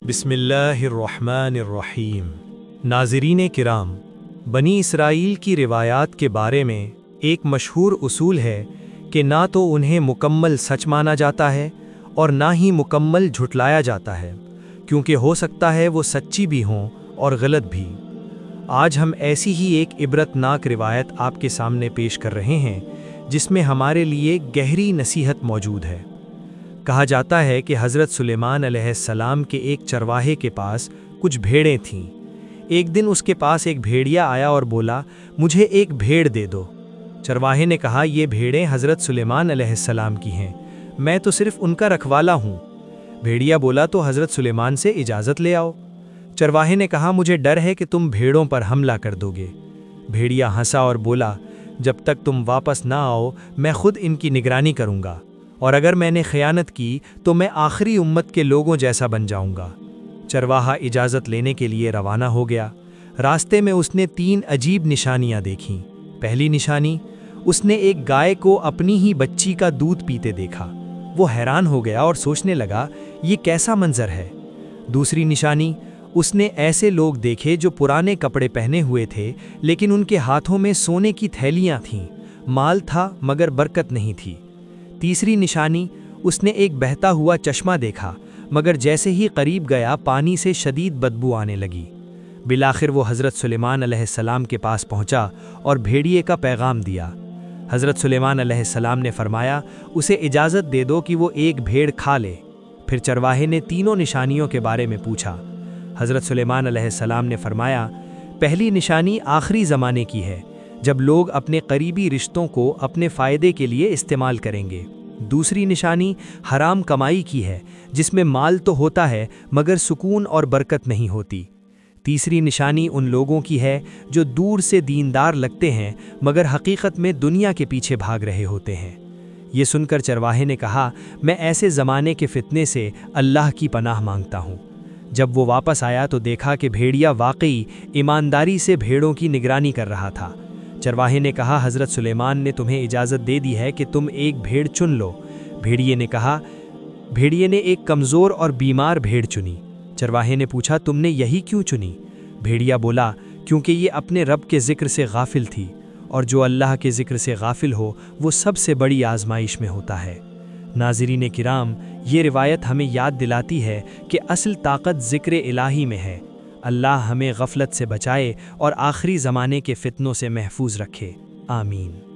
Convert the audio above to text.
बिस्मिल्लाहिर्रहमानिर्रहीम। नाज़रीन किराम, बनी इसराइल की रिवायात के बारे में एक मशहूर उसूल है कि ना तो उन्हें मुकम्मल सच माना जाता है और ना ही मुकम्मल झुटलाया जाता है, क्योंकि हो सकता है वो सच्ची भी हों और गलत भी। आज हम ऐसी ही एक इबरतनाक रिवायत आपके सामने पेश कर रहे हैं जिसमें हमारे लिए गहरी नसीहत मौजूद है। कहा जाता है कि हज़रत सुलेमान अलैहिस्सलाम के एक चरवाहे के पास कुछ भेड़ें थीं। एक दिन उसके पास एक भेड़िया आया और बोला, मुझे एक भेड़ दे दो। चरवाहे ने कहा, ये भेड़ें हज़रत सुलेमान अलैहिस्सलाम की हैं, मैं तो सिर्फ उनका रखवाला हूँ। भेड़िया बोला, तो हज़रत सुलेमान से इजाज़त ले आओ। चरवाहे ने कहा, मुझे डर है कि तुम भेड़ों पर हमला कर दोगे। भेड़िया हंसा और बोला, जब तक तुम वापस ना आओ मैं खुद इनकी निगरानी करूँगा, और अगर मैंने खयानत की तो मैं आखिरी उम्मत के लोगों जैसा बन जाऊंगा। चरवाहा इजाज़त लेने के लिए रवाना हो गया। रास्ते में उसने 3 अजीब निशानियां देखीं। पहली निशानी, उसने एक गाय को अपनी ही बच्ची का दूध पीते देखा। वो हैरान हो गया और सोचने लगा, ये कैसा मंजर है। दूसरी निशानी, उसने ऐसे लोग देखे जो पुराने कपड़े पहने हुए थे, लेकिन उनके हाथों में सोने की थैलियां थीं। माल था मगर बरकत नहीं थी। तीसरी निशानी, उसने एक बहता हुआ चश्मा देखा, मगर जैसे ही करीब गया पानी से शदीद बदबू आने लगी। बिलाखिर वो हज़रत सुलेमान अलैहिस्सलाम के पास पहुंचा और भेड़िए का पैगाम दिया। हज़रत सुलेमान अलैहिस्सलाम ने फरमाया, उसे इजाज़त दे दो कि वो एक भेड़ खा ले। फिर चरवाहे ने तीनों निशानियों के बारे में पूछा। हज़रत सुलेमान अलैहिस्सलाम ने फरमाया, पहली निशानी आखिरी ज़माने की है, जब लोग अपने करीबी रिश्तों को अपने फ़ायदे के लिए इस्तेमाल करेंगे। दूसरी निशानी हराम कमाई की है, जिसमें माल तो होता है मगर सुकून और बरकत नहीं होती। तीसरी निशानी उन लोगों की है जो दूर से दीनदार लगते हैं मगर हकीकत में दुनिया के पीछे भाग रहे होते हैं। ये सुनकर चरवाहे ने कहा, मैं ऐसे ज़माने के फितने से अल्लाह की पनाह मांगता हूँ। जब वो वापस आया तो देखा कि भेड़िया वाकई ईमानदारी से भेड़ों की निगरानी कर रहा था। चरवाहे ने कहा, हज़रत सुलेमान ने तुम्हें इजाज़त दे दी है कि तुम एक भेड़ चुन लो। भेड़िए ने एक कमज़ोर और बीमार भेड़ चुनी। चरवाहे ने पूछा, तुमने यही क्यों चुनी? भेड़िया बोला, क्योंकि ये अपने रब के ज़िक्र से गाफिल थी, और जो अल्लाह के ज़िक्र से गाफिल हो वो सबसे बड़ी आजमाइश में होता है। नाज़रीन किराम, ये रिवायत हमें याद दिलाती है कि असल ताकत ज़िक्र इलाही में है। अल्लाह हमें गफलत से बचाए और आखिरी ज़माने के फितनों से महफूज रखे। आमीन।